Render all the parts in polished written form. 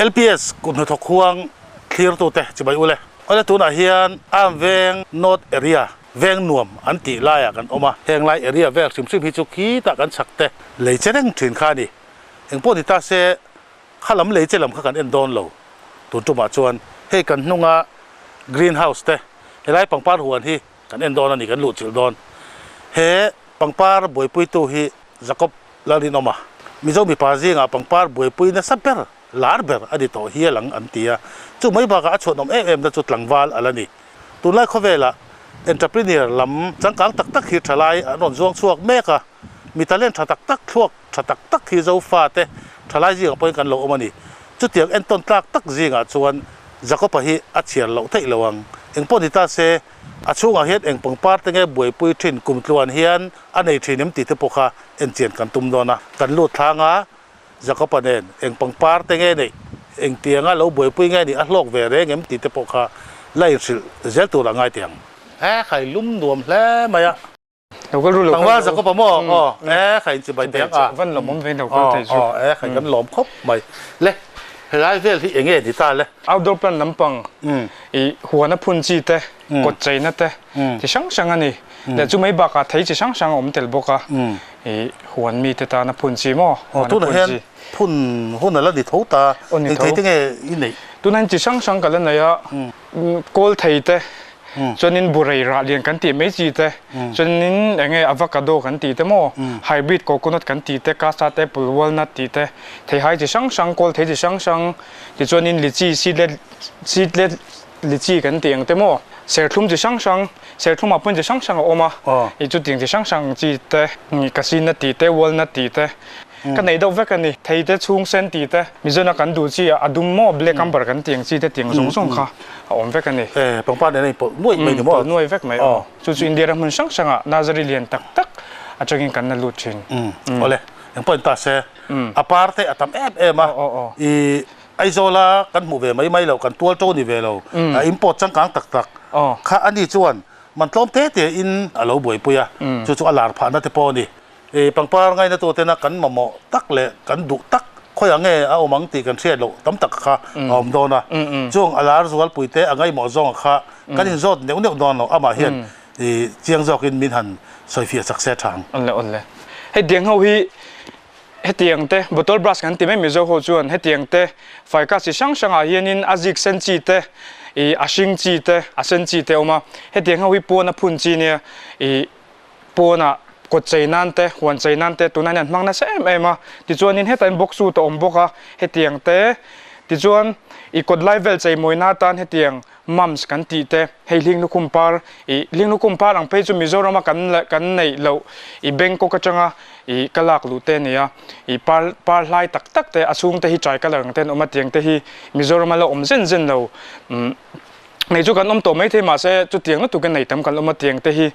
LPS กุมทกควงเคลียร์ตัวเตะจะไปอุเลอันนี้ตัวน่ะเฮียนอ้ามเวง North Area เวงนวมอันตีไล่กันออกมาแห่งไล่ Area เวงซิมฮิจุกีตะกันสักเตะเลยจะนั่งถึงข้านี่เองพวกที่ตาเสข้าล้ำเลยจะล้ำข้ากันเอ็นโดนเราตัวจุมาชวนให้กันนุ่งGreenhouse เตะให้ไล่ปังปาร์หัวที่กันเอ็นโดนนี่กันหลุดจิลโดนเฮปังปาร์บวยปุยตัวที่จะกบลาลินออกมามีเจ้ามีปาซีงปังปาร์บวยปุยเนี่ยสับเปอร์ลาร์เบอร์อดีตตัวเฮียหลังอันตีอ่ะจู่ไม่บอกว่าชวนนมจะจุดหลังวาลอะไรนี่ตัวไล่เขาเวล่ะ entrepreneur ลำจังกังตักๆขีดทลายนนช่วงช่วงเมฆอะมีตาเล่นตักๆช่วงตักๆขีดเจ้าฟ้าเตะทลายจีงไปกันโลออกมานี่จุดเดียงเอ็นต้นตักจีงชวนจะก็ไปอัดเชียร์เราเทระวังเองพอดีตาเสอัดช่วงเฮ็ดเองปังปาร์ตั้งแต่บวยปุยทินกลุ่มตัวเฮียนอันในทีนิมติดที่พวกเขาเอ็นเจียนกันตุ้มโดนนะกันลุดทางจะก็ประเด็นเองปังปาร์ตั้งแต่นี่เองเตียงเราบวยปุยไงนี่อัดโลกเวรเองติดที่พวกเขาไล่สิเจ้าตัวละไงเตียงไข่ลุ่มนวมแล้วไหมอะเราก็รู้ว่าจะก็ประมอไข่จะไปเตียงวันหลอมมันเป็นเราก็ได้ช่ไข่กันหลอมครบไหมเล่ไลฟ์เวลที่เองที่ตาเลยเอาดอลเป็นลำปังหัวนับพุ่นจีเตะกดใจนัดเตะที่ช่างอันนี้แต่จู่ไม่บักอะที่จะช่างอมเตลบกอะหัวมีแต่ตานับพุ่นจีมั้งตัวนั้นพุ่นนั่นแล้วดิทุกตาที่ที่ไงอินนี่ตัวนั้นจะช่างกันแล้วเนี่ยโกลไทยเตะจนนินบุรีราเรียนกันตีไม่จีเตะจนนินยังไงอะโวคาโดกันตีเตะมั้งไฮบริดโคโคนัทกันตีเตะกาซาเตะปูวอลนัทตีเตะที่ไฮจะช่างโกลที่จะช่างที่จนนินลิจีซีเล็ดลิจีกันตีอย่างเตะมั้งเซอร์ทุ่มจะช่างเซอร์ทุ่มมาเป็นจะช่างออกมาอีจุดที่จะช่างจีเตะนี่กาซินัทตีเตะวอลนัทตีเตะกันไหนดอกเวกันนี่ที่เตะช่วงเซนตีเตะมิจนากันดูจีอะดุมโม่เบลกัมเบอร์กันตีอย่างจีเตะตีอย่างส่งค่ะอมเวกันนี่ปังป้าเนี่ยปนุ่ยไม่ถึงมั้งนุ่ยเวกไหมจู่อินเดียมันช่างอ่ะนาซาริเลียนตักอาจจะกินกันนั่นลุดชิงโอเลยอย่างเป็นตาเซ่อาปาร์เตอะทำมาไอโซลากันหมู่เวไม่เรากันตัวโจนี่เวเราอิมพอร์ตจังกังตักข้าอันนี้ชวนมันต้มเตะอินเราบ่อยปุยอ่ะจู่อาลาร์ผ่านนั่นเตปอนี่ปังป้าไงนะตัวเตนะกันหมอตักเลยกันดุตักค่อยอย่างเงี้ยเอามังตีกันเสียเราตั้มตักข้าหอมโดนนะช่วงอาลาร์ส่วนปุ๋ยเตะอะไรหมอจงข้ากันยินโจดเนี่ยโดนเราเอามาเห็นเจียงจอกินมินหันสอยเฟียสักเสียทางอันเลยให้เดียงเขาให้เตียงเตะบอตล์บรัสกันตีไม่มีโจโฮจวนให้เตียงเตะไฟกัสช่างอาเฮียนินอาจิกเซนจีเตะอาชิงจีเตะอาเซนจีเตะออกมาให้เตียงเขาปวนะพุ่นจีเนี่ยปวนะกดใจนั่นเตะหวนใจนั่นเตะตัวนั้นมังน่าเสียมาที่จวนนี้ให้แต่บ็อกซูตัวอมบกะให้เตียงเตะที่จวนอีกกดไลฟ์เวลใจมวยนาตันให้เตียงมัมส์กันตีเตะให้ลิงลูกคุมปาร์ลิงลูกคุมปาร์อังเพจุมิโซรามากันในเราเบงก็กระจังกลักลูเตเนี่ยปาร์ไล่ตักเตะอาซุงเตะฮิจอยกันหลังเตะออกมาเตียงเตะฮิมิโซรามาเราเส้นเราในจุกันตัวไม่เทมาเสจุดเตียงนั่นตัวกันในทำกันมาเตียงเตะฮิ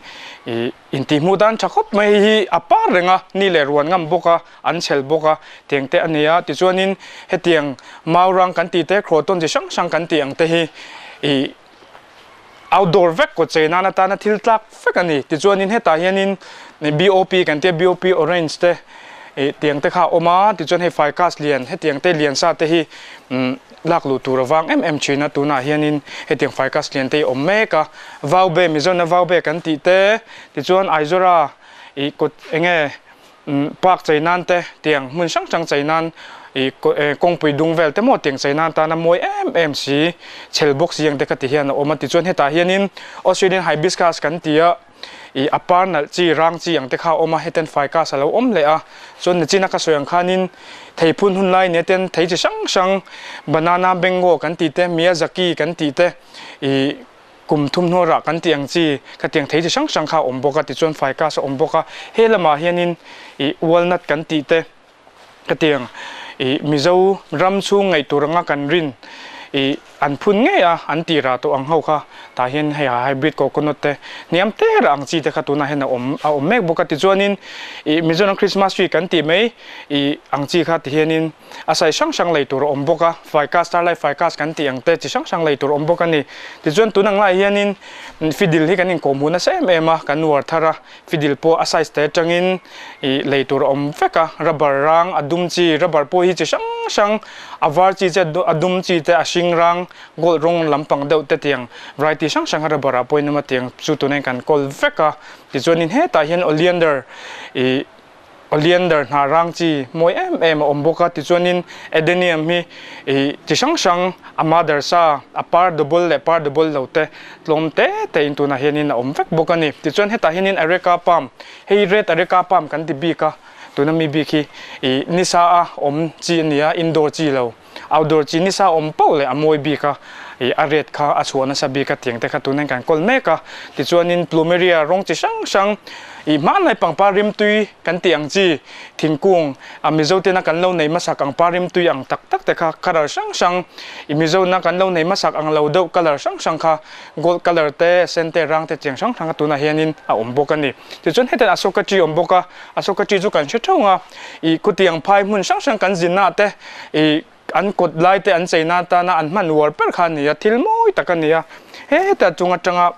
อินทิมูดันชักบไม่ฮิอปาร์เรงนี่แหละรวนงามบกอันเชลบกเตียงเตะอันนี้ที่ส่วนนี้ให้เตียงมารังกันตีเตะโครต้นจะช่างกันเตียงเตะฮิoutdoor เวกก็เจน่าตาหน้าทิลตักเวกันนี่ที่ส่วนนี้ให้ตาเห็นนี่ใน BOP กันเตะ BOP Orange เตะเตียงเตะข้าออกมาที่ส่วนให้ไฟกัสเลียนให้เตียงเตะเลียนซาเตะฮิลักลูตัวระวังชีน่าตัวน่าเห็นนี่ให้เตียงไฟกัสเลียนเตะอมเมกะวาวเบมิโซนวาวเบกันตีเตะที่ส่วนไอโซรากดเงี้ยปากใจนั่นเตะเตียงมันช่างใจนั่นกงไปดุงเวลแต่หมดเตียงใจนั่นตาหน้ามวยซีเชลบ็อกซ์ยังเด็กติเฮียนออกมาที่ส่วนให้ตาเฮียนินออสเตรเลียนไฮบิสกัสกันตีอปาร์นัลจีรังจียังเด็กเขาออกมาให้เต้นไฟกัสแล้วเลยส่วนจีนักสวยงขานินไทยพุ่นหุ่นไล่เนี่ยเต้นไทยจะช่างบานานาเบงโกกันตีเตมิยาซากิกันตีเตกลุ่มทุ่มหัวรักกันเตียงจีกันเตียงไทยจะช่างเขาบกติส่วนไฟกัสบกเฮลมาเฮียนินวอลนัทกันตีเตกันเตียงมิเจ้ารำชูไงตัวรังกันรินอันพุ่นไงอันตีราตัวอังเฮาค่ะตาเห็นให้ไฮบริดโคโคนัทเตเนี่ยมเตอร์อังจีเตค่ะตัวน่าเห็นเอาเมกบุกติจวนินมิเจ้าคริสต์มาสวีกันตีไหมอังจีค่ะที่เห็นอาศัยช่างเลยตัวบุกไฟกัสตาร์ไลไฟกัสกันตีอังเตจิช่างเลยตัวบุกกันนี่ที่จวนตัวนั่งไล่เห็นฟิดิลที่กันนี่ข้อมูลน่ะเสมมากันวัวทาระฟิดิลโปอาศัยสเตจังอินเลยตัวเฟกะรับบารังอดุมจีรับบาร์โปฮิจิช่ sang avar chi che adum chi te asing rang gol rong lampang deuh te tiang variety sang har bara poin ma tiang chu tu nen kan kol veka ti chuanin he ta hian oleander na rang chi moi em omboka ti chuanin edenium hi ti sang amadar sa apar double lote tlom te into na hianin om vek bokani ti chuan he ta hianin areca palm hei red areca palm kan ti bi ka tuna mi bi khi nisa a om chi nia indoor chi lo outdoor chi nisa om pau le amoi bi ka a red kha a chuana sa bi ka tiang te kha tunen kan kol meka ti chuanin plumeria rong chi sang man lai pangpa rim tui kan tiang chi thingkung amizo te na kan lo nei masak ang parim tui ang tak te kha color sang imizo na kan lo nei masak ang lo do color sang kha gold color te sente rang te cheng sang tu na hianin a ombokani ti chon heten asoka chi omboka asoka chi chu kan chhonga kutiang phai mun sang kan jinna te an kot lai te an cheina ta na an man war per khan ni thil moi takania he ta chunga changa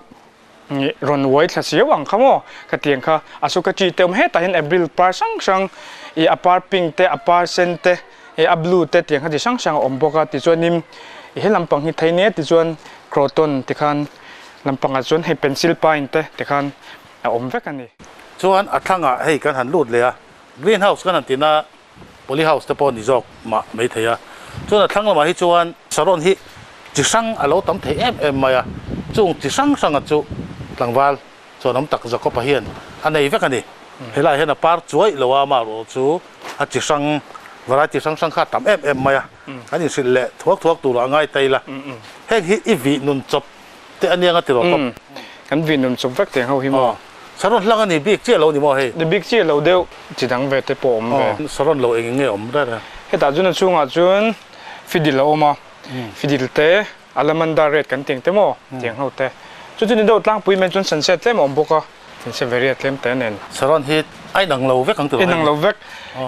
ron wai thla siawang khamo ka tiang kha asuka chi tem he ta hin april par sang apar pink te apar sen te a blue te tiang ha sang omboka ti chuanim he lampang hi thaine ti chuan croton ti khan lampang a chuan he pencil pine te khan a omvek ani chuan athanga hei kan han lut le a greenhouse kan antina polyhouse te pon ni jok ma mai theya chuan athang ma hi chuan saron hi chi sang alo tam the em maya chung chi sang a chu tlangwal chuan am tak zakop a hian anei vek ani helai hena par chuai lowa ma ro chu a chi sang variety sang kha tam em maya ani sil le thuak tu la ngai taila heng hi I vi nun chop te anianga ti ro kop kan vi nun chop vek te ho hi mo saron lang ani big che lo ni mo he the big che lo deu chi dang ve te po om ve saron lo eng nge om ra he ta chun chunga chun fidil oma fidil te alamanda red kan ting te mo tiang ho te chu chu ni do tlang pui men chun sunset tlem om boka sunset very tlem te nen saron hit ai nang lo vek ang tu nang lo vek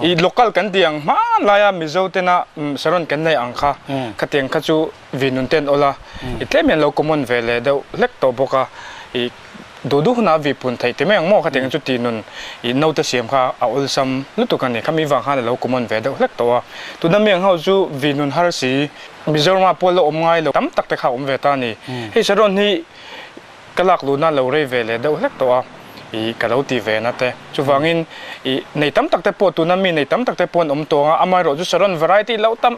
I local kan tiang ma laya mizo te na saron kan nei ang kha ka tiang kha chu vinun ten ola I tlem yan lo common vele do lek to boka I do na vi pun thai te meng mo kha tiang chu ti nun I no te siam kha a ol sam lutu kan ni khami wang kha lo common ve do lek to tu na meng ho chu vinun har si Mizoram polo om ngai lo tam tak te kha om ve ta ni he saron hi kalak lu na lo re ve le do lek to I kalau ti ve na te chu wangin I nei tam tak te po tu na mi nei tam tak te pon om to nga amai ro chu saron variety lo tam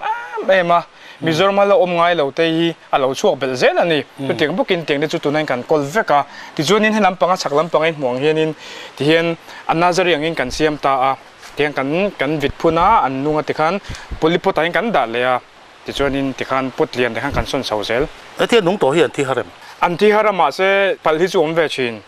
ema Mizoram lo om ngai lo te hi a lo chuak bel zen ani tu tiang bukin tiang de chu tu nan kan kol veka ti chuanin helam panga saklam pangai hmuang hianin ti hian anazari angin kan siam ta a tiang kan vit phuna an nunga ti khan polipot ain kan da le a ti chuanin ti khan pot lian de khan kan son sausel ati nung to hian thi harem anti harama se pal hi chu om ve chin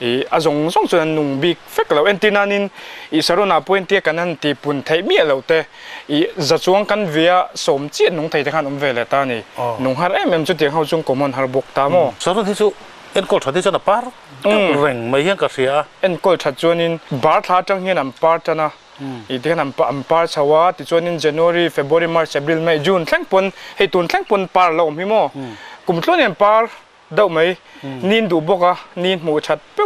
I azong song chuan nung big fek lo entinanin I sarona point te kanan ti pun thai mi lo te I za chuang kan via som chi nung thai te khan om ve le ta ni nung har em chu tiang ho chung common har bok ta mo saron hi chu en kol thadi chana par reng mai hian ka sia en kol that chuanin bar tha tang hian am par chana I te kan am par chawa ti chuanin January February March April May June thlengpon hei tun thlengpon par lo om hi mo kumtlon en par dau mai nin du boka nin mu chat pe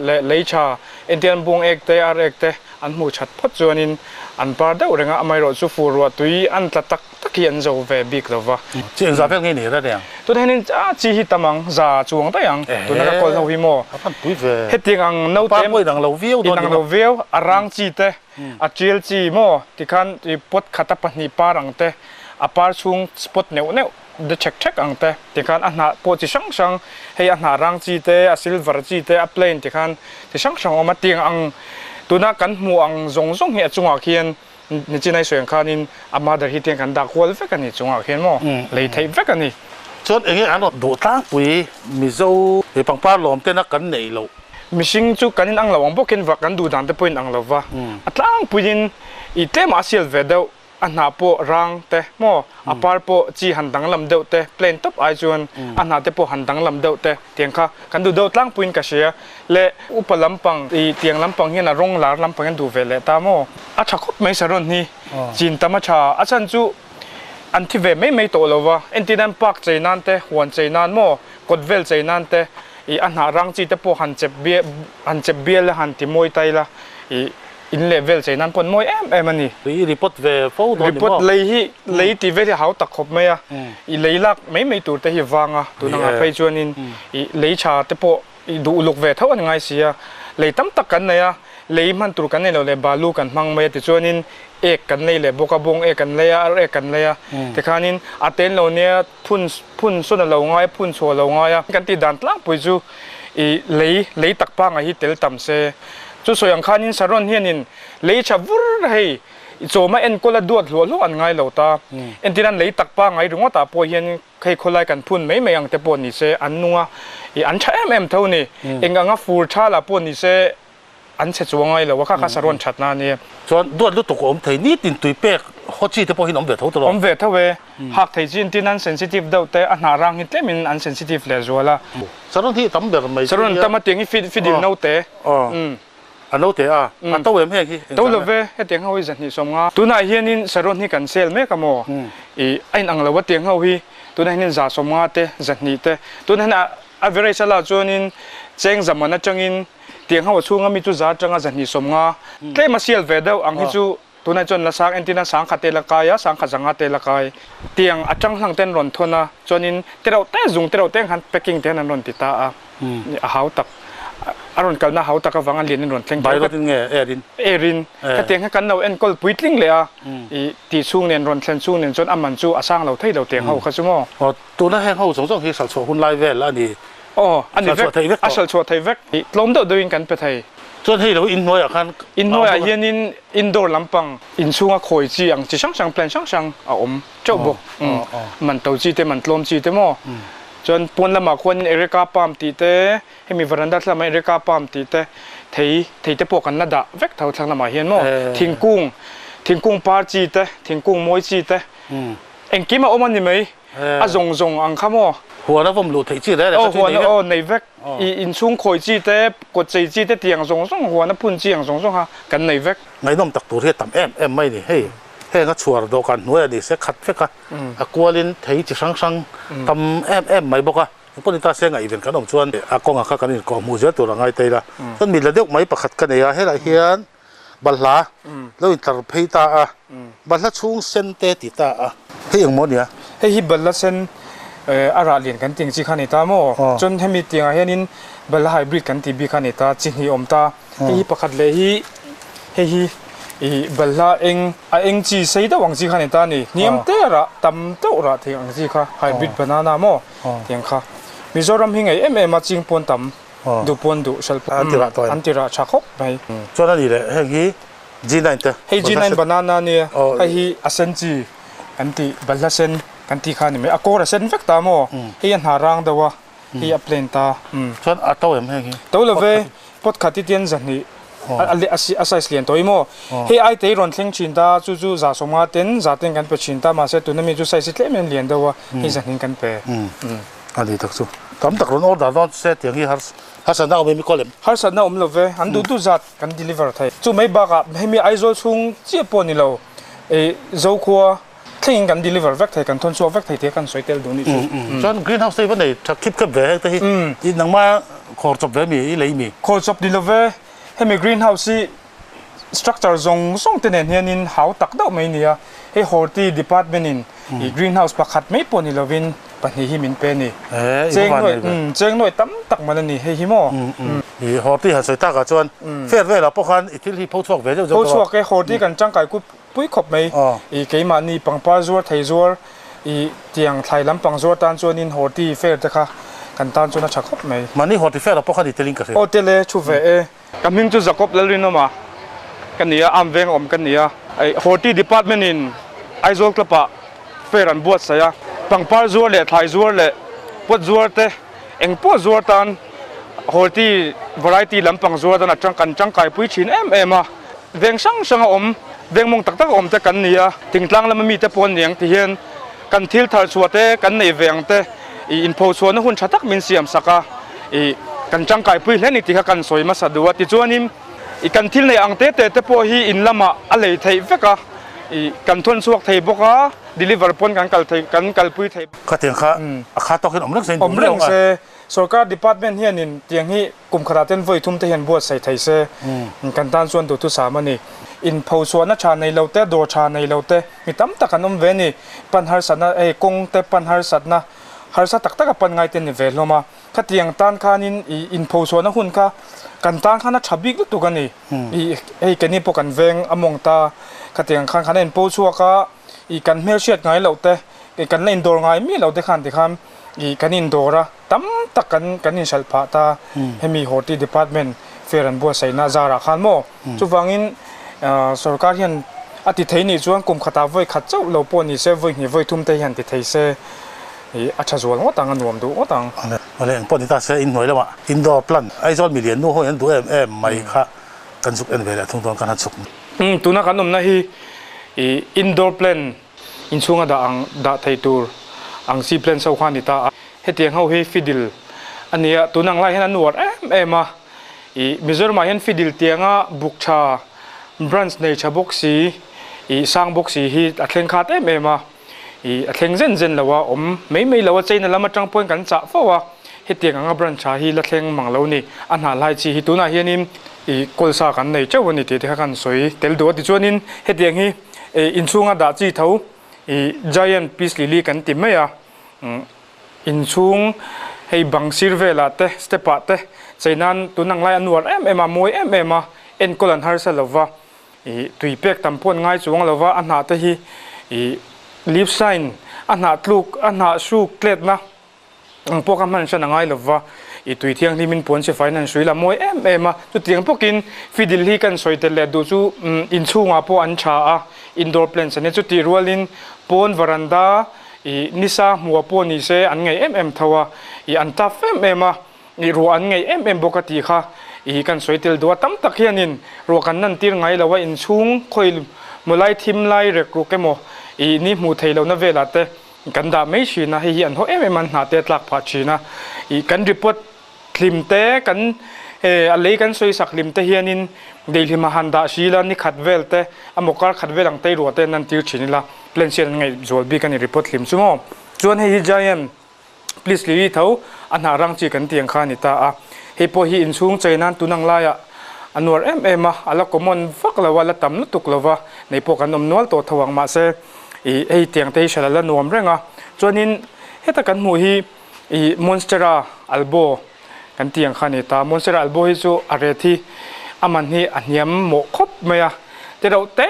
le leicha indian bung ek te ar ek te an mu chat phot chuanin an par dau renga amai ro chu furwa tui an tlatak takian zo ve big lova chiang za fel nge ni ra dang tu henin chi hi tamang za chuang ta yang tu na kol ho hi mo apan pui ve heting ang no par tem moi dang lo viu dang lo veo arang chi te a chiel chi mo ti khan ti pot khata pani parang te apar chung spot neu the check ang te ti khan anha po chi sang hei anha rang chi te a silver chi te a plain ti khan ti sang oma tiang ang tuna kan mu ang zong hi chunga khian ni chinai soeng khanin amada hi tiang kan da kwal ve kan ni chunga khian mo lei thei ve kan ni chon enge an do tang pui mizo e pangpar lom te na kan nei lo mishing chu kanin ang lawang bokin wa kan du dan te point ang lova atlang puin I tem asial ve do anha po rang te mo apar po chi handang lam deuh te plain top ai chuan anha te po handang lam deuh te tiang kha kan du deuh tlang puin ka sia le upalampang I tiang lampang hian a rong lar lampang an du ve le ta mo a thakop mai saron ni chin tamacha a chan chu an thi ve mai to lova entinan park cheinan te huan cheinan mo kotvel cheinan te I anha rang chi te po han chep bia le han ti moi tai la I in levelใจนั้นปนมวยมันนี่รีพอร์ตเวฟโต้ รีพอร์ตเลยที่เวที่เขาตักขบไหมอ่ะอีเลยลักไม่ตัวแต่หิวางอ่ะตัวนั้นไปชวนนินอีเลยชาแต่พอดูลูกเวทเท่านั้นไงเสียเลยตั้มตักกันเนี่ยเลยมันตัวกันเนี่ยเราเลยบาลูกันมั่งไม่แต่ชวนนินเอกกันเลยบกบงเอกกันเลยเอกกันเลยแต่ครานินอาเตนเราเนี่ยพุ่นส่วนเราง่ายพุ่นชัวเราง่ายกันที่ดันตั้งปุยจูอีเลยตักปังไอ้เตลต่ำเสจู่ส่วนข้านินสารนเฮียนินเลยชาวุ้รให้โจมาเอ็นก็ละดวดหัวลูกอันง่ายเราตาเอ็นที่นั่นเลยตักปังไงถึงว่าตาพอเฮียนใครคนไรกันพุ่นไม่ยังแต่ปนนี่เสอันนัวอีอันใช้เท่านี้เอ็งก็ฟูชาละปนนี่เสอันเสจวงไงเราว่าข้าสารนชัดนาเนี่ยส่วนดวดลูกตกอมเทนี่ตินตุยเป๊กเขาชี้แต่พอหินอมเวทเท่าตลอดอมเวทเท่าเวหากไทยจีนที่นั่นเซนซิทีฟเดาแต่อันหารังหินเต็มอันเซนซิทีฟเลยจัวละสารนที่ทำแบบไม่สารนแต่มาเตียงฟิดดินเอาแต่อันนู้นเตะอันโตเอ็มเฮงที่โตเลเวให้เตียงเขาวิจัยนี่สมงาตัวนายเฮียนินสารนนี่กันเซลเมกะโมไอ้อังเลวเตียงเขาฮีตัวนายนินจ่าสมงาเตจัดนี่เตตัวนายน่ะอเวอเรจละจวนนินเจงจำมันนะจังอินเตียงเขาช่วงมีตุจ่าจังจัดนี่สมงาเตมาเซลเวเดออังฮิจูตัวนายจนละสักเอ็นติน่าสังขัดเตละกายสังขัดจังหัดเตละกายเตียงอาจังหลังเต้นรอนทนะจวนนินเตเราเตจุงเตเราเต้งหันเปกิ้งเต้นนันรอนติตาหาวตักอารมณ์กันนะเขาตะกวังอันเรียนในรอนเทงไปก็ถึงไงเอรินก็เตียงให้กันเราเอ็นก็ปุยทิ้งเลยอ่ะตีช่วงเรียนรอนเทนช่วงเรียนจนอามันจูอาสร้างเราที่เราเตียงเขาเขาชั่วโมงตัวนั้นแห้งเขาสงสัยที่สัตว์หุ่นลายเวลแล้วนี่อันนี้เวกอาศัยชัวไทยเวกลมเดือดด้วยกันไปไทยส่วนที่เราอินโนยอ่ะคันอินโนยอ่ะยันอินโดลำปังอินช่วงคอยจีอย่างจีช่างแปลนช่างเจ้าบุกมันเต้าจีเตมันลมจีเตมั้งจนปนละมาคนเอริกาปามตีเตให้มีวรันดัสละมาเอริกาปามตีเตที่จะพวกกันนัดเวกเท่าทางละมาเห็นมั้งทิ้งกุ้งปาจีเตทิ้งกุ้งมวยจีเตเอ็งกี้มาอมันนี่ไหมจงอังข้ามหัวนั้นผมรู้ที่จีได้เลยหัวนั้นในเวกอินช่วงคอยจีเตกดใจจีเตเตียงจงหัวนั้นพุ่นจีอย่างจงฮะกันในเวกไงน้องตักตัวที่ต่ำไม่นี่เฮ้เฮ้ก็ชัวร์ดกันหน่วยนี่เสียขัดเฟกอะกลัวลินที่จะช่างทำไม่บอกพวกนี้ตาเสียงไงเป็นขนมชวนอากงอาข้ากันนี่ก็มูเจตัวละไงเตยละต้นมีระเดียกไม่ประคัดกันเนี่ยให้ละเฮียนบัลลาแล้วอินทร์เพตาบัลลาช่วงเซนเตติตาให้ยังหมดเนี่ยให้ฮิบัลลาเซนอาราเลียนกันติงจีขันตาโมจนให้มีติงเฮียนินบัลลาไฮบริดกันติบีขันตาจิงฮิอมตาให้ประคัดเลยให้บัลลาเองจีใส่ดาวังจีขันตานี่นิยมเตอระตำเตอระที่อังจีค่ะไฮบริดบานานาโมเตียงค่ะมิโซรัมหิงไงมาจิงปนตำดูปนดูชัลอันติระชักบไปจนนั่นนี่แหละเฮ้ยจี9เตให้จี9บานานาเนี่ยให้อาเซนจีกันติบัลลาเซนกันติขันไม่อากอร์เซนเวกตาโมให้ยันหารางดัวให้อัพเลนตาจนอัตโต้เอ็มเฮ้ยตัวเลเวพอดขัดที่เตียนจันนี่อาศัยเสียนตัวอีโมเฮ้ไอเตยรอนเทงชินตาจู่ๆจ่าสมาเต็นจ่าเต็นกันไปชินตามาเสร็จตัวนั้นมีจู่ใส่สิเล่มันเลียนดัวให้จันนินกันไปอันนี้ทักษุทำตักรอนออร์ดาร์ดเซตอย่างนี้ฮัสนาอมมีคอลเลมฮัสนาอมเลเวอันดูจัดกันเดลิเวอร์ไทยจู่ไม่บ้ากับให้มีไอโซซุงเจี๊ยบปนี่เราเจ้าขัวทิ้งกันเดลิเวอร์เวกไทยกันทนชัวเวกไทยเทียกันสวยเตลดูนี่จนกรีนเฮาส์วันไหนจะคิดกับเวกแต่ที่นังมาขอจบเวมีอะไรมีขอจบเดลิเวอร์ให้มีกรีนเฮาส์สตรัคเจอร์ส่งเตนเฮียนินหาวตักดอกไม่เนี่ยให้ฮอร์ตี้ดีพาร์ตเมนต์อีกรีนเฮาส์ประคัดไม่ปนี่เราวินปัญหาหิมินเป็นนี่เจ้งหน่วยตั้มตักมันนี่ให้หิมอฮอร์ตี้หาสวยตากระจวนเฟรเวลาพวกเขาอีกที่พูดช่วงเวลพูดช่วงแกฮอร์ตี้กันจังไก่กุปุ้ยขบไหมอีกกี่มันนี่ปังปาจัวไทยจัวอีเตียงไทยลำปังจัวตันจัวนินฮอร์ตี้เฟรจะค่ะกันตันจัวน่าชักขบไหมมันนี่ฮอร์ตี้เฟรเราพวกเขาดิเทลิงกันโอเทเลชูเวกำมิงจุจักรบแล้วลินมากันเนี่ยอัมเวงอมกันเนี่ยไอฮอร์ตี้ดีพาร์ตเมนต์ไอโซลกลับปะเฟรันบวชเสียปังปาจัวเล่ไทยจัวเล่ปวดจัวเตเอ็งปวดจัวตันฮอร์ตี้วาไรตี้ลำปังจัวตันจังไก่ปุ้ยชินมาเวงช่างอมเวงมงตักอมแต่กันเนี่ยถึงกลางแล้วมันมีแต่ปนอย่างที่เห็นกันทิลทาชัวเตกันในเวงเตอินโพชัวนั่นหุ่นชัดมินเสียมสักกันจังไก่ปุ้ยเล่นอีกที่กันสวยมาสะดวกที่จวนนี้กันทิลในอังเตแต่พอฮีอินละมาอะไรไทยเวก กันทวนสวกไทยบกdeliver ปนกันกัลปุยไทยข้าเตียงข้าข้าต้องเห็นอมเรื่องเส้นอมเรื่องเสสกา department เฮียนินเตียงฮีกลุ่มขนาดเต็นไว้ทุ่มเทียนบวชใส่ไทยเสกันตานส่วนตัวทุสามันนี่อินพาวส่วนนัชชาในเราเตะโดชาในเราเตะมีตั้มตะกันอมเวนี่ปัญหาสัตว์นะกงเตะปัญหาสัตว์นะหาสัตว์ตักกับปัญไงเต็นเวลมาข้าเตียงตานข้านินอินพาวส่วนนะหุ่นข้ากันตานข้านัชบิกตัวกันนี่กันนี่พวกกันเวงอมงตาข้าเตียงข้าขันอินพาวส่วนข้ากันเมลเชียดไงเราเตะกันเล่นโดนไงมีเราเตะขันที่ข้ามกันอินโดระตั้มตะกันอินเชลพาตาให้มีโฮตี้ดีพาร์ตเมนต์เฟรันบัวใส่นาจาระขันโมจุฟังอินสรการเห็นอติเทนี่จวนกลุ่มขตาไว้ขัดเจ้าเราปนี่เซไว้นี่ไว้ทุ่มเทยันติเทเซอาชาจวนว่าต่างกันรวมดูว่าต่างอะไรปนี่ตาเซอินหน่วยแล้วว่าอินดอร์พลันไอจอนมีเหรียญนู้นเขาเห็นตัวไม่ค่ะกันสุกเวลทุ่งตอนกันหัดสุกตัวนักการนมนะฮีอินดอร์พลันอินช่วงดาไทตูร์อังซีเพลนเซาขวานิตาเฮตียงเขาเฮฟิดิลอันนี้ตัวนังไล่ให้นันนวดมามิจฉามาเห็นฟิดิลเตียงบุกชาบรันส์ในชาบุกสีสร้างบุกสีฮีอัดเล่นขาดมาอัดเล่นเจนแล้วว่าไม่แล้วว่าใจนั่นละมาจังปนกันจ่าเพราะว่าเฮตียงบรันชาฮีละเล่นมังเหล่านี้อันหาลายจีฮีตัวน่ะเฮียนิมกอลซากันในเจ้าวันนี้ที่กันสวยเตลดูว่าที่ชวนินเฮตียงฮีอินช่วงดาจีเท่าgiant piece lili kan ti me ya in chung hei bang sirvela te stepa te chainan tunang lai anwar em moi em en kolan har sa lova tui pek tampon ngai chuang lova anha te hi lip sign anha tluk anha shu klet na poka man sa ngai lova tui thiang limin pon se finance la moi em tu tiang pokin fidil hi kan soitele du chu in chunga po an cha a indoor plants ane chu ti rualin pon veranda nisa mua pon ni se an ngai thawa an ta fem ro an ngai bokati kha kan soitel do tam tak hianin ro kan nan tir ngai lawa in chung khoi mulai thim lai rek ru kemo ni mu theilo na vela te kan da mai shi na hi an ho an na te tlak pha china kan report klim te kan alei kan soi sak lim te hianin deili mahanda shila ni khatvel te amokar khatvel ang tei ruate nan tir chinila plan sian ngai zol bi kan report lim chumo chuan hei giant please li thau an harang chi kan tiang kha ni ta a hei po hi in chung chainan tunang laya anwar ala common fak lawa la tam tuk lawa nei po kan om nol to thawang ma se hei tiang te shala la nuam renga chuanin heta kan mu hi monstera albo kan tiang kha ni ta monstera albo hi chu arethi aman hi aniam mo khop maya te ro te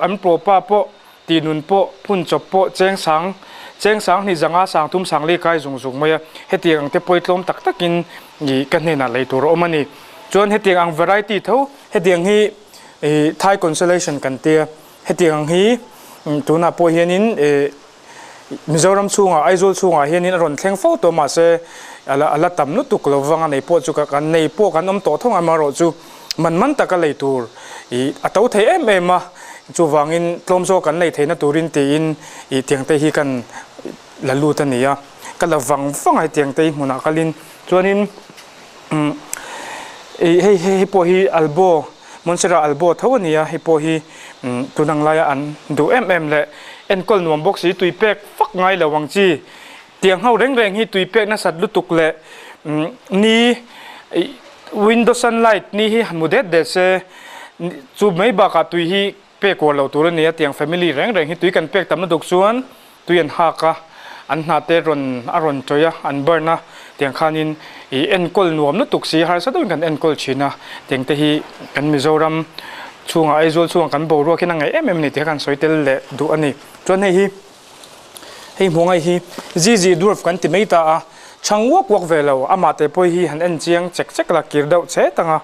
an pro pa po tinun po phun chop po cheng sang ni zanga sang tum sang le kai zung maya hetiang te poitlom tak takin ni kan ne na lei tur omani chon hetiang ang variety tho hetiang hi thai consolation kan te hetiang hi tuna po hianin Mizoram chunga aizol chunga hianin ron thleng fo to ma se ala tam nu tuk lowanga nei po chu kan nei po kan om to thong amaro chu man taka leitur atau thei ma chu wangin tlomzo kan lei theina turin te in tiang te hi kan lalu ta nia kala wang ai tiang te muna kalin chuanin hei po hi albo monsera albo thawania hei po hi tunang laya an du le en kol nuam box hi tui pek fak ngai lawang chi tiang hau reng hi tui pek na sat lutuk le ni window sunlight ni hi hamudet de se chu mai ba ka tui hi pe ko lo tur ni tiang family reng hi tui kan pek tam na duk chuan tui an ha ka an na te aron toya an burna tiang khanin en kol nuam na tuk si har sa do kan en kol china tiang te hi kan Mizoram chunga aizol chunga kan bo ro kina ngai ni te kan soitel le du ani chuan hei mongai hi ji durf kan ti mai ta a changwak velo ama te poi hi han en chiang chek la kir dau che tanga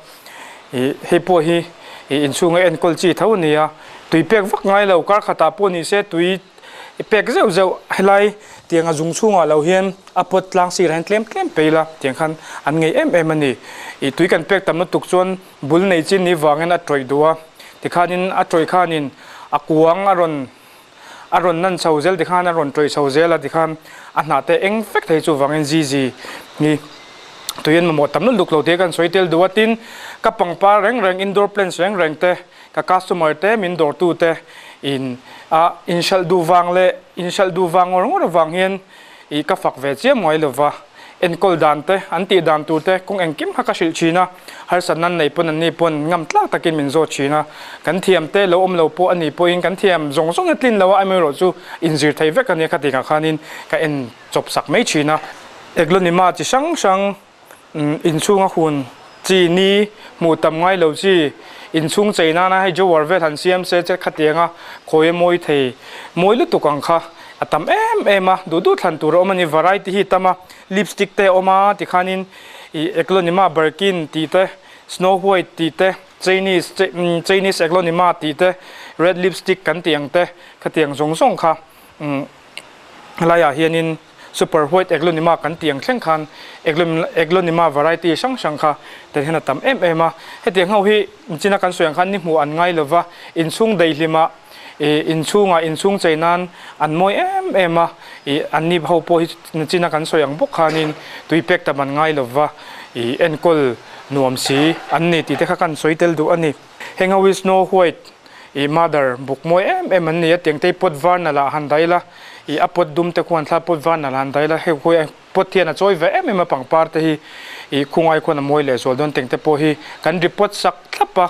hei po hi in chunga en kol chi thau nia tui pek vak ngai lo kar khata po ni se tui pek zeu helai tianga zung chunga lo hian apot lang si ran tlem peila tiang khan an ngei ani tui kan pek tam na tuk chuan bul nei chin ni wangen a troi duwa tikhanin a troi khanin akuang aron nan chauzel dikhan aron troi chauzel a dikhan anha te eng fek thei chu wangen ji ni tuyen mo tam luk lo te kan soitel duatin ka pangpa reng indoor plants reng te ka customer te min dor tu te in shall du wang le in shall du wang or wang hian ka fak ve chiam ngoi lova en kol dante anti dan tu te kung engkim ha ka shil china har san nan nei pon ani pon ngam tla takin min zo china kan thiam te lo lo po ani po in kan thiam zong zong atlin lo ai ro chu injir thai vek ani kha tinga khanin ka en chop sak mai china eglonima chi sang sang in chunga hun chi ni mu tam ngai lo chi in chung chaina na hai jo warvet han siam se che khatianga khoi moi thei moi lu tukang kha atam ema du thlan tur omani variety hi tama lipstick te oma ti khanin eglonima birkin ti te snow white ti te Chinese eglonima ti te red lipstick kan tiang te khatiang zong zong kha laya hianin super white eglonima kan tiang thleng khan eglonima variety sang sang kha te hena tam ema hetiang ho hi china kan soyang khan ni mu an ngai lova in chung dei hlima in chung chainan an moi ema an ni ho po hi china kan soyang bok khanin tuipek taman ngai lova enkol nuam si an ni ti te kha kan soitel du ani henga wi snow white mother buk moi an ni tiang te pot var na la han daila apot dum te kwan thla pot van lan daila he khoi pot thiana choi ve ema pangpar te hi khungai khona moi le zol don teng te po hi kan report sak thapa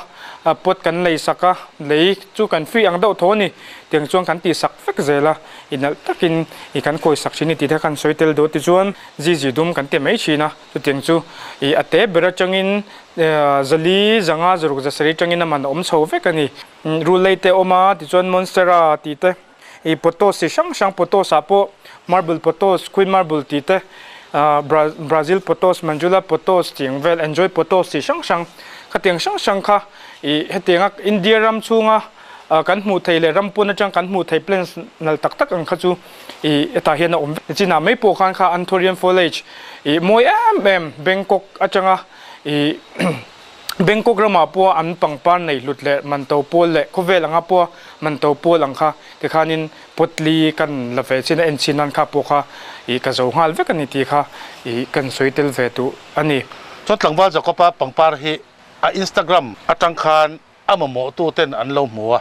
pot kan lei saka lei chu kan free ang do thoni tiang chuang kan ti sak fek zela inal takin kan koi sak chini ti the kan soitel do ti chuan ji dum kan te mai china tu tiang chu ate bera changin zali zanga zuruk zasari changin man om chho vek ani rulei oma ti chuan monstera ti te potos si sang potos apo marble potos queen marble ti te Brazil potos manjula potos tingvel enjoy potos si sang khatiang sang kha hetianga India ram chunga kan mu theile rampuna chang kan mu thei plans nal tak ang kha chu eta hian om china mai po khan kha anthurian foliage moi Bangkok achanga Bangkok rama po an pangpar nei lutle manto pol le khovel anga po manto pol angkha ke khanin potli kan lave china en chinan kha po kha ka zo ngal ve kan ti kha kan soitel ve tu ani chot langwal jakopa pangpar hi a Instagram atang khan amamo tu ten an lo muwa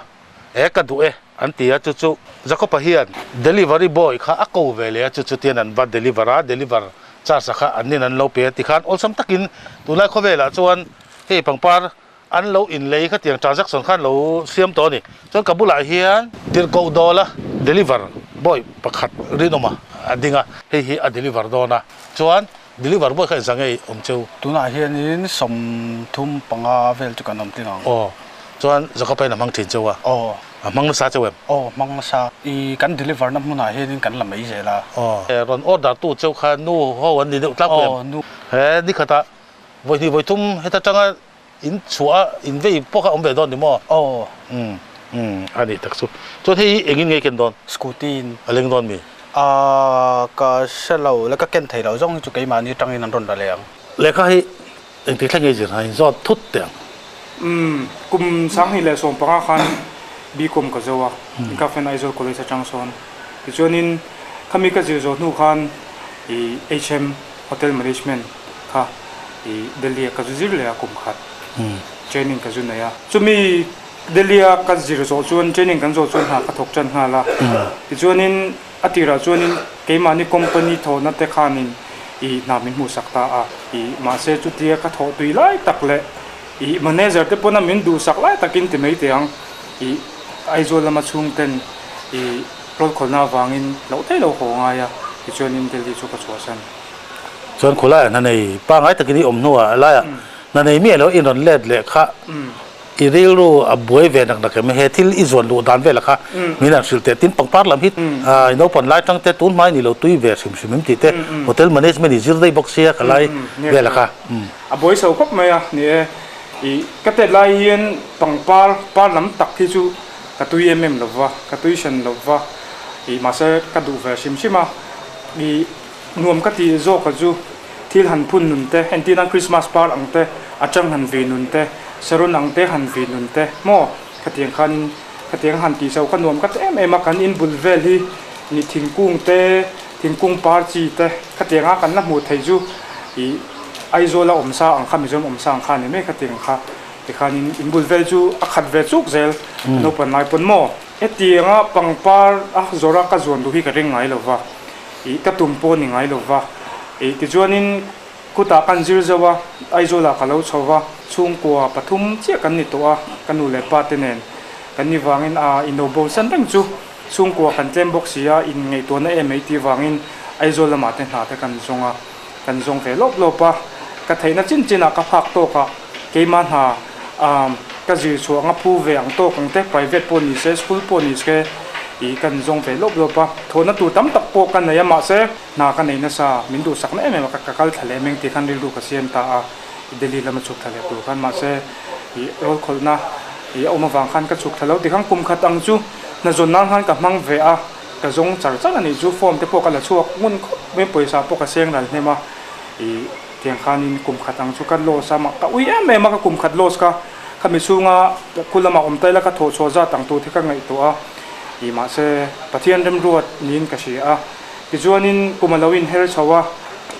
ka du an tia chu jakopa hian delivery boy kha ako vele chu tian an va deliver cha sakha anin an lo pe ti khan olsam takin tulai khowela chuan he pangpar an lo in lei kha tiang transaction khan lo siam to ni chon kabula hian tir ko dola deliver boy pakhat rinoma adinga he a deliver dona chuan deliver boy kha zangai omcheu tuna hian in som thum panga vel chu kanom tingang chuan jakopai na mang thin chewa mang na sa chewem mang sa I kan deliver na muna hian in kan lamai zela ron order tu cheu kha nu ho wan ni de tlak pem nu he ni khata voi tum heta changa in chua in vei poka ombe don ni mo ani taksu chuan hei engin nge ken don scooty in aleng don mi ka selo la ka ken thei lo jong chu kai ma ni tangin an ron da leang lekha hi eng ti thlenge jir hai zo thut te kum sang hi le som panga khan bi kum ka zowa ka fen aizo college chang son ti chuanin khami ka ji zo nu khan HM hotel management kha Delhi ka zir le kum khat training ka zun ya chumi Delhi ka zir zo chuan training kan zo chuan ha ka thok chan ha la ti chuanin atira chuanin keimani company tho na te khanin namin mu sakta ma se chu tia ka tho tui lai tak le manager te pona min du sak lai takin ti mai tiang aizo lama chung ten rol khona wangin lo thei lo ho nga ya ti chuanin Delhi chu ka chuasan chuan khula na nei pa ngai takini om nuwa la na nei mi lo in ron let le kha I ril ru a boy ve nak nak me he thil I zon lu dan ve la kha mi na sil te tin pangpar lam hit no pon lai tang te tun mai ni lo tui ve sim ti te hotel management I zir dei box ya khalai ve la kha a boy so khop mai ni ka te lai hian pangpar par lam tak thi chu ka tui lova ka tui shan lova ma se ka du ve sim nuam ka ti zo ka ju thil han phun nun te entina Christmas par ang te achang han ve nun te sarun ang te han ve nun te mo khatiang han ti sau ka nuam ka em kan in bulvel hi ni thingkung par chi te khatianga kan la mu thei ju aizola omsa ang kha mizom omsa ang kha ni me khatiang kha te khanin in bulvel ju akhat ve chuk zel no pan mai pon mo etianga pangpar zora ka zon du hi ka ring ngai lova ka tumpo ni ngai lova ti chuanin kuta kan zir zawa aizola kalau chowa chungkwa pathum che kan ni towa kanu le patenen kan ni wangin inobo san tang chu chungkwa kan tlem box sia in ngei to na MAT wangin aizola ma te na te kan zonga kan zong ve lop lopa ka theina chin china ka phak to ka keiman ha ka zir chuanga phu ve ang to kang te private poni se school poni ke kan zong ve lop lopa thona tu tam tak po kan ya ma se na kan nei na sa min du sak na em ka kal thale meng ti khan ri du ka siam ta Delhi lama chuk thale tu kan ma se rol kholna oma wang khan ka chuk thalo ti khang kum khat ang chu na zon nang khan ka mang ve ka zong char char ani chu form te po ka la chuak mun me poisa po ka seng dal nema tiang khanin kum khat ang chu kan lo sa ma ka ui em ma ka kum khat los ka khami chunga kulama om taila ka tho cho za tang tu thi ka ngai to ma se pathian rem ruat nin ka sia ti chuanin kumalawin her chawa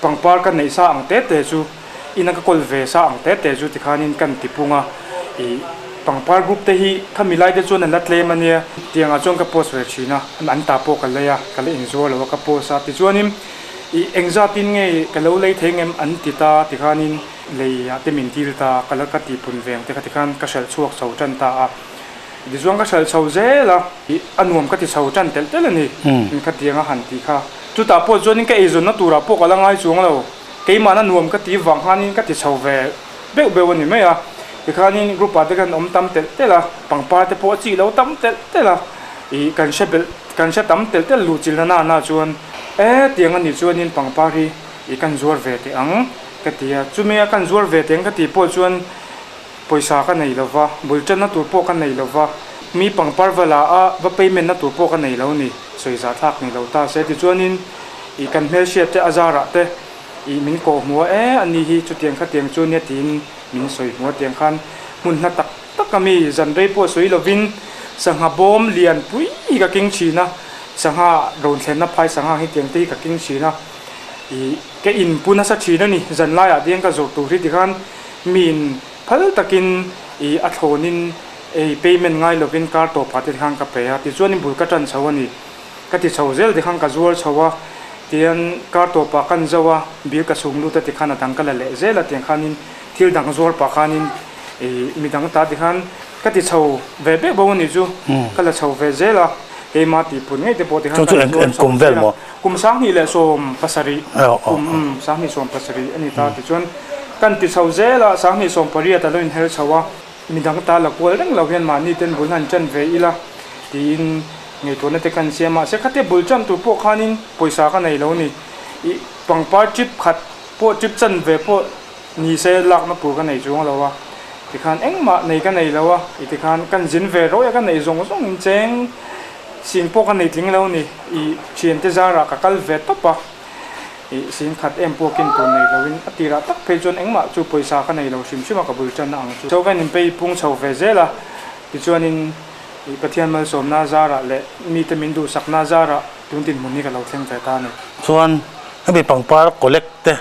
pangpar ka nei sa ang te te chu ina ka kol ve sa ang te te chu ti khanin kan ti punga pangpar group te hi khamilai de chuan la tle mania tianga chong ka post ve china an ta po ka leya ka le in zo lo ka post sa ti chuanin engza tin nge ka lo lei thengem an ti ta ti khanin leya te min tir ta kala ka ti pun veng te ka ti khan ka sel chuak chau chan ta di zuang ka sel chau zela anuam ka ti chau chan tel tel ani in ka tianga han ti kha chu ta po chuanin ka ezon na tura po ka la ngai chuang lo keima na nuam ka ti wang hanin ka ti chau ve be be wani me ya ti khanin group ate kan om tam tel tela pangpar te po chi lo tam tel tela kan she tam tel tel lu chil na chuan tiang ani chuanin pangpar hi kan zuar ve te ang ka tia chumea kan zuar ve teng ka ti po chuan poisa ka nei lova bulchan na tur po ka nei lova mi pangpar wala va payment na tur po ka nei lo ni soiza thak ni lo ta se ti chuanin kan hmel she te azara te min ko mo ani hi chu tiang kha tiang chu ne tin min soi mo tiang khan mun na tak tak kami zan rei po soi lovin sangha bom lian pui ka king china sangha ron thlen na phai sangha hi tiang te ka king china ke in puna sa china ni zan la ya diang ka zo tu ri ti khan min phal takin athonin payment ngai lovin kar to pati khang ka pe ya ti chuanin bul ka tan chawani ka ti chawzel de khang ka zuar chawa tian kar to pa kan zawa bir ka sunglu ta ti khana dang kala le zela tiang khanin thil dang zuar pa khanin mi dang ta ti khan ka ti chaw ve be bo ni chu kala chaw ve zela ma ti pun ngai te po ti khan en kum vel mo kum sang ni le som pasari sang ni som pasari ani ta ti chuan kan ti chaw zela sang ni som paria ta loin her chawa mi dang ta la kol dang lo hian ma ni ten bul han chan ve ila tin ngai to na te kan siama se khate bulcham tu po khanin poisa ka nei lo ni pangpar chip khat po chip chan ve po ni se lak na pu ka nei chung lo wa ti khan engma nei ka nei lo wa ti khan kan jin ve ro ya ka nei zong zong in cheng sin po ka nei tling lo ni chien te zara ka kal ve to pa sin khat em po kin tu nei lo in atira tak pe chon engma chu poisa ka nei lo sim sima ka bulchan na ang chu choven in pe pung chau ve zela ti chuanin pathian mal som na zara le mi te min du sak na zara tuntin muni ka lo thleng ve ta ni chuan hemi pangpar collect te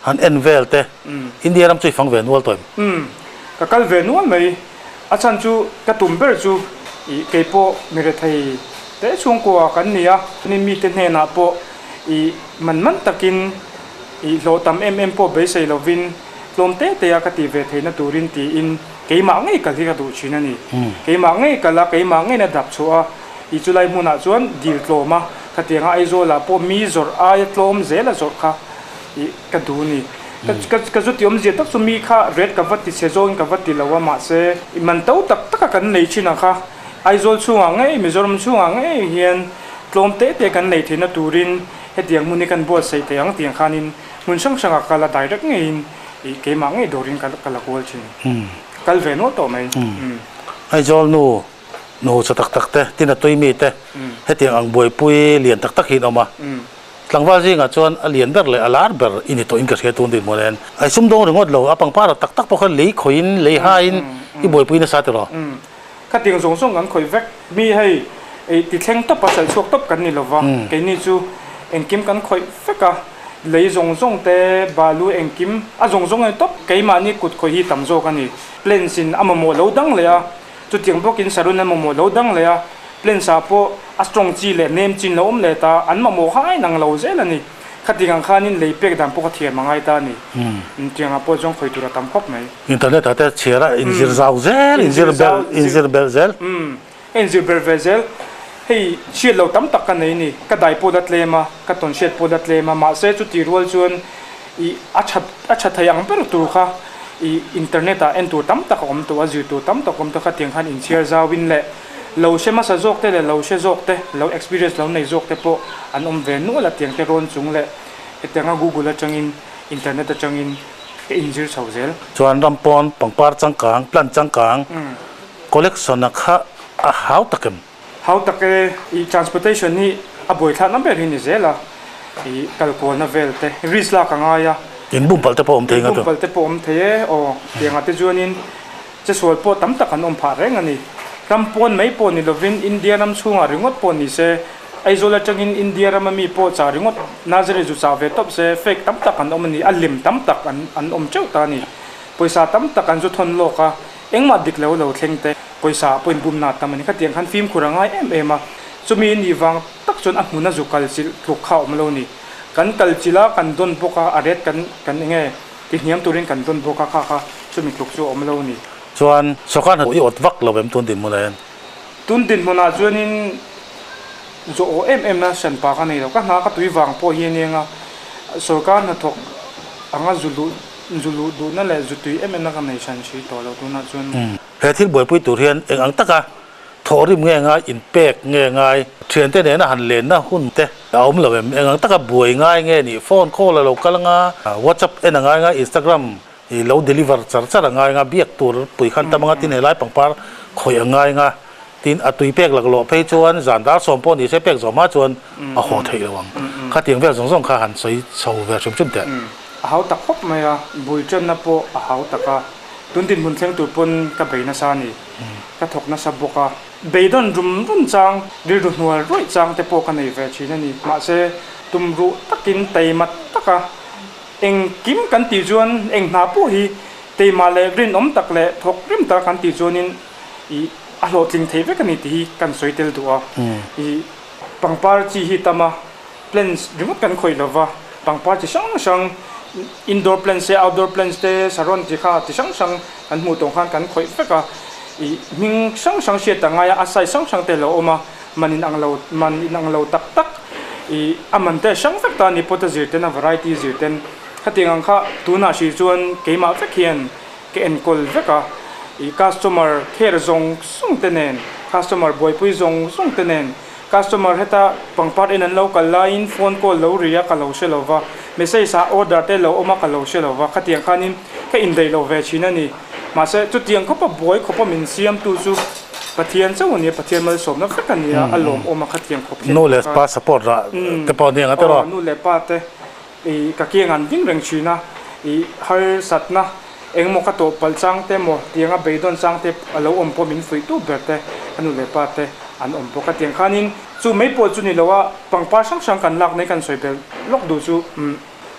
han envel te india ram chui phang ve nual toim ka kal ve nual mai achan chu ka tumber chu kepo mere thai te chung ko kan nia ni mi te ne na po man takin lo tam po be sei lovin lom te ya ka ti ve theina turin ti in keima ngai ka thi ka du china ni keima ngai kala keima ngai na dap chua chulai muna chuan dil tloma ka tianga aizola po mi zor ai tlom zela zor kha ka du ni ka zu tiom je tak chu mi kha red ka vati sezon ka vati lawa ma se man tau tak tak kan nei china kha aizol chuwa ngai mizoram chuwa ngai hian tlom te kan nei thina turin hetiang muni kan bo sei te ang tiang khanin mun sang sanga kala direct ngein keima ngai dorin kala kol chin kal ve no to mai aizol nu cha tak tak te tina toimi te hetiang ang boi pui lian tak tak hin oma tlangwa jinga chuan alian ber le alar ber ini to inka se tun din molen ai sum dong ringot lo apang para tak tak pokhan lei khoin lei hain I boi pui na sa te ro ka ting song song kan khoi vek mi hei ti thleng top pasal chok top kan ni lova ke ni chu engkim kan khoi feka lei zong zong te balu engkim a zong zong ai top keima ni kut khoi hi tam zo kan ni plan sin amamo lo dang le ya chu ting bokin sarun amamo lo dang le ya plan sa po a strong chi le name chin lo le ta an ma mo khai nang lo zel ani khatingang khanin leipek dam po khathiam mangai ta ni tianga po jong khoi tura tam khop mai internet ate chera injir zau zel injir bel zel injir bel zel hei chiat lo tam tak kan nei ni ka dai po dat lema ka ton shet po dat lema ma se chu ti rol chuan I achat thayang per tur kha I internet a en tur tam tak om to azu tu tam tak om to kha tiang khan in share zawin le lo she ma sa jok te le lo she jok te lo experience lo nei jok te po an om ve nu la tiang te ron chung le etanga google a changin internet a changin ke injir chawzel chuan rampon pangpar changkang plan changkang collection a kha a how takem how take I transportation ni a boi thla number hi ni zela I kalkol na velte risla ka nga ya in bum pal te po om te nga to bum pal te po om the o tianga te chuanin che sol po tam tak an om pha reng ani rampon mai po ni lovin india nam chunga ringot po ni se aizola changin india ram mi po cha ringot nazare ju cha ve top se fake tam tak an om ni alim tam tak an om cheu ta ni poisa tam tak an ju thon lo ka engma dik lo lo thlengte poisa poin bum na tamani kha tiang khan film khuranga em a chumi ni wang tak chon a hmuna zu kalchil thuk khaw malo ni kan kalchila kan don boka aret kan nge ti hniam turin kan don boka kha chumi thuk chu omlo ni chuan sokan i ot vak lo bem tun din mulen tun din mona chuanin zo na san pa ka nei lo ka na ka tui wang po hi nenga sorkar na thok anga zulu du na le zutui na ka nei san chi to lo tu na chun he thil boi pui tur hian eng ang taka thorim nge nga in pek nge ngai thian te ne na han len na hun te aum lo em eng ang taka buai ngai nge ni phone call lo kalanga whatsapp en ngai nga instagram I lo deliver char ngai nga biak tur pui khan tamanga tin helai pangpar khoi angai nga tin atui pek lag lo phei chuan zandar sompon ni se pek zoma chuan a ho thei lawang kha tiang vel zong kha han soi chho ve chum chum te a hau tak khop mai a bui chen na po a hau taka tun tin mun thleng tur pon ka beina sa ni ka thok na sa boka beidon rum chang ri ru nual roi chang te po ka nei ve china ni ma se tum ru takin teimat taka eng kim kan ti chuan eng na pu hi teima le green om tak le thok rim ta kan ti chuanin I a lo tling thei ve kan ni ti kan soitel du a I pangpar chi hi tama plans remote kan khoi lova pangpar chi sang indoor plants se outdoor plants te saron chi kha ti sang kan mu tong khan kan khoi feka I ming sang she ta nga ya asai sang te lo oma manin ang lo tak I aman te sang fek ta ni pota zir te na variety zir ten khatingang kha tuna shi chuan keima fek hian ke en kol veka I customer care zong sung tenen customer boy pui zong sung tenen customer heta pangpar in an local line phone call lo ria ka lo shelova message sa order te lo oma ka lo shelova khatiang khanin ka in dei lo ve china ni ma se chu tiang ko pa boy ko pa min siam tu chu pathian chaw ni pathian mal som na khakania alom oma khatiang ko no les pa support ra te pa ni nga te ro no le pa te I ka kiangan ding reng china I har satna engmo ka to palchang te mo tianga beidon sang te alo om po min fui tu berte anu le pa te an om po ka tiang khanin chu mei po chu ni lowa pangpa sang kan lak nei kan soibel lok du chu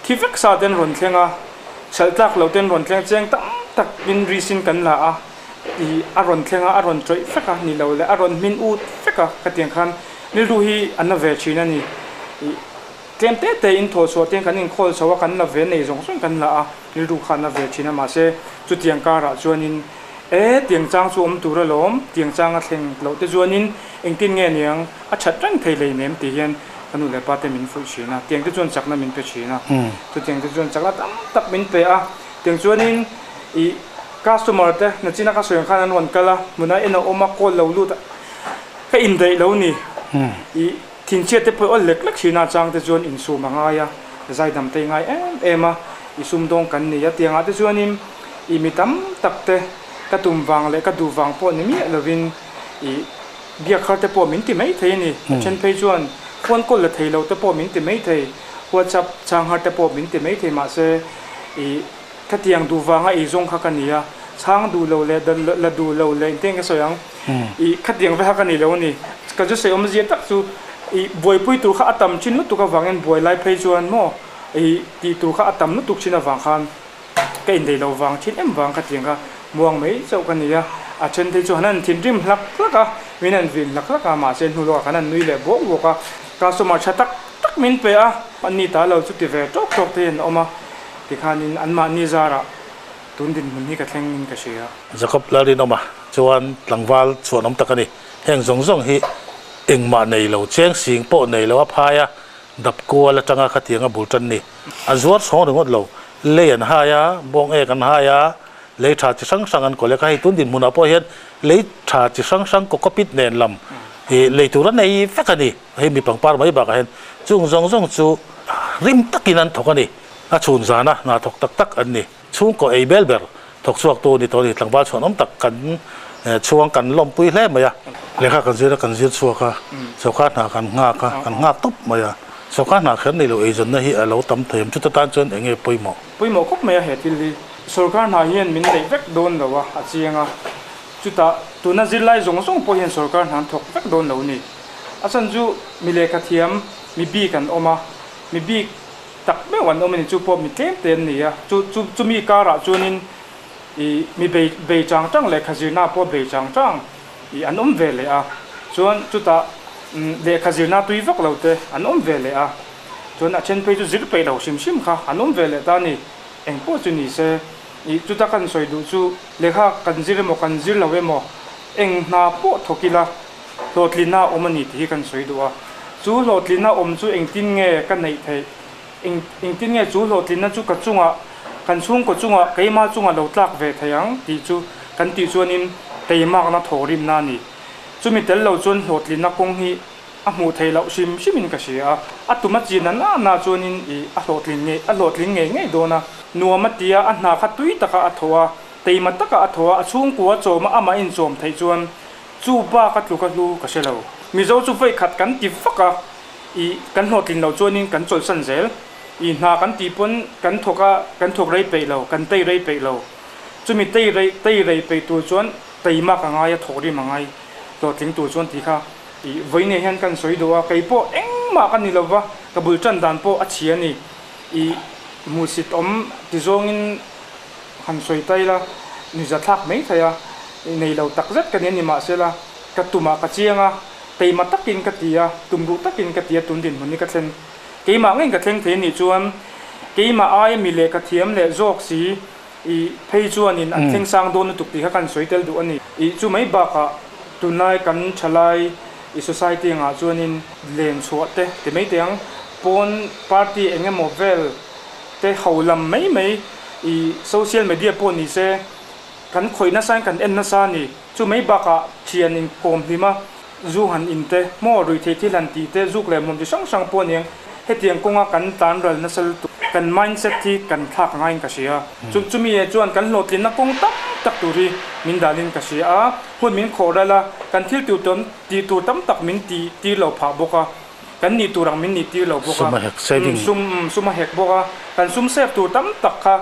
thi vek sa den ron thlenga chaltak lo ten ron thleng cheng tam tak bin risin kan la a I aron thlenga aron troi feka ni lo le aron min u feka ka tiang khan ni ru hi an na ve china ni tlem te in tho so ten kan in khol so kan na ve nei jong sung kan la a ni ru khan na ve china ma se chu tiang ka ra chuanin tiang chang chu om tur lom tiang chang a thleng lo te chuanin engtin nge niang a that rang thei lei nem ti hian anu le pa te min fu china tiang te chuan chakna min pe china chu tiang te chuan chakla tam tak min pe a tiang chuanin I customer te na china ka soyang khan an ron kala muna ena oma call lo lu ta ka in dei lo ni I tin che te po lek china chang te chuan in su manga ya zai dam te ngai ema I sum dong kan ni ya tiang a te chuanin I mitam tak te ka tum wang le ka du wang po ni mi lovin I bia khar te po min ti mai thei ni chen phei chuan phone call le thei lo te po min ti mai thei whatsapp chang har te po min ti mai thei ma se I khatiang du wanga I zong kha kan ya chang du lo le la du lo le teng ka soyang I khatiang ve ha kan ni lo ni ka ju se om ji tak chu I boy pui tu kha atam chin nu tu ka wangen boy lai phei chuan mo I ti tu kha atam nu tu china wang khan ka in dei lo wang chin em wang khatiang ka muang mai chau kan ya a chen thei chu hanan thin rim hlak hlaka minan vin hlak hlaka ma chen hu lo kanan nui le bo bo ka customer chatak tak min pe a ani ta lo chu ti ve tok tok ten oma ti khanin anma ni zara tun din mun hi ka thleng in ka sia Jacob larin oma chuan tlangwal chuan om takani heng zong zong hi engma nei lo cheng sing po nei lo a phaya dap ko la tanga khatianga bultan ni azuar so ringot lo le an haya bong e kan haya le tha chi sang sang an ko le kai tun din muna po hian le tha chi sang sang ko kopit nen lam e le turan nei fekani he mi pangpar mai ba ka hen chung zong zong chu rim takin an thokani a chun zana na thok tak tak an ni chung ko e belber thok chuak tu ni to ni tlangba chuan om tak kan chuang kan lom pui hle maya lekha kan zir chuaka chokha na kan nga top maya chokha na khen ni lo e jon na hi alo tam them chu ta tan chon enge poimo khop me he til sarkar na hian min dei vek don lawa a chianga chuta tuna zilai zong zong po hian sarkar han thok vek don lo ni asan ju mile ka thiam mi bi kan oma mi bi tak me wan omani chu po mi tlem ten ni ya chu mi kara chunin i mi be chang chang le khazina po be chang chang i an ve le a chuan chuta le khazina tui vak lo te an ve le a chuan a chen pe chu zir pe lo sim kha an ve le ta ni eng po chu ni se i chuta kan soi du chu le kha kan zir lo we mo eng na po thokila lotlina omani ti kan soi du a chu lotlina om chu eng tin nge kan nei thei eng tin nge chu lotlina chu ka chunga kan chung ko chunga keima chunga lo tlak ve thayang ti chu kan ti chuanin keima kana thorim na ni chumi tel lo chun lotlina kong hi a mu thei lo simin ka sia atuma chinan na chuanin i a lotlin nge dona nuama tia a hna kha tui taka athowa teima taka athowa a chung ko choma ama in chom thei chuan chu ba ka tlu ka selo mizo chu fei khat kan ti faka i kan lotlin lo chuanin kan chol san zel i hna kan ti pon kan thok rei pe lo kan tei rei pe lo chumi tei rei pe tu chuan teima ka ngai thori mangai lotlin tu chuan ti kha i voine hian kan soi dowa keipo engma kan ni lova kabul chan dan po a chiani i musit om ti zongin han soi taila ni za thak mai thaya nei lo tak zat kan ni ma sela katuma ka chianga teima takin ka tia tumbu takin ka tia tundin huni ka thlen keima ngai ka thleng the ni chuan keima ai mi le ka thiam le jok si i phei chuan in an thleng sang don tu ti kha kan soi tel du ani i chu mai ba ka tunai kan chalai i society nga chuanin len chuate te mai teang pon party engemaw vel te holam mai i social media pon ni se kan khoina san kan en na sa ni chu mai ba ka thian in kom hima zu han in te mo rui the thilan ti te zuk le mom ti sang pon yang hetiang konga kan tan ral na sal kan mindset ti kan thak ngain ka sia chumi e chuan kan lotlin na kong tak turi min dalin ka sia hun min khorala kan thil tu tam tak min ti lo pha boka kan ni turang min ni ti lo boka suma hek boka kan sum sep tu tam tak kha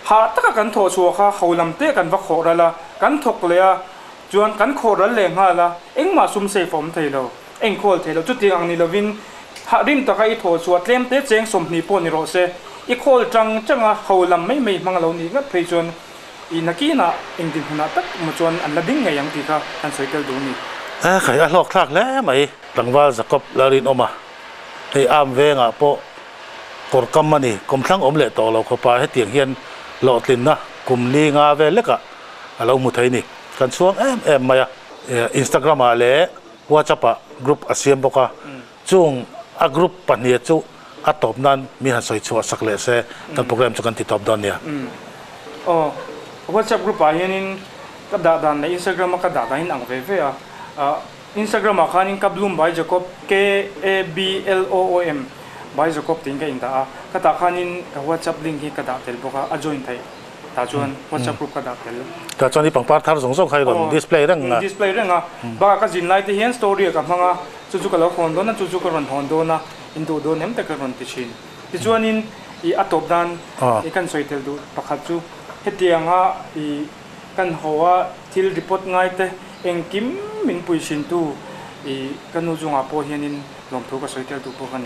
ha taka kan tho chu kha holam te kan va khorala kan thok le a chuan kan khoral le nga la engma sum se fom theilo eng khol theilo chu ti ang ni lovin ha rim taka I tho chu tlem te cheng som ni po ni ro se I khol changa holam mai mangalo ni nga phei chuan I nakina engdin huna tak mo chuan an lading ngai yang ti kha kan soitel du ni khai a lok thak le mai tlangwal Jacob larin oma hei am venga po kor kam mani kom thlang om le to lo kho pa he tiang hian lotlin na kum ni nga ve leka alo mu thai ni kan chuang em maya Instagram a le WhatsApp a group asiam boka chung a group pania chu a top nan mi han soi chu sakle se kan program chu kan ti top don ya WhatsApp group a hianin ka da dan na Instagram ka da in ang ve a Instagram a khanin kablum bai Jacob KABLOOM bai Jacob tin ka inda a ka ta khanin ka WhatsApp link hi ka da tel boka a join thai ta chuan WhatsApp group ka da tel ta chuan I pangpar thar zong zong khai ron display rang ba ka jin lai te hian story ka manga chu ka lo hon do na chu ka ron hon do na indu do nem te ka ron ti chin ti chuanin I atop dan I kan soitel du pakhat chu hetianga I kan hoa thil report ngai te engkim min puisin tu I kanu junga po hianin lom thu ka soitel tu po kani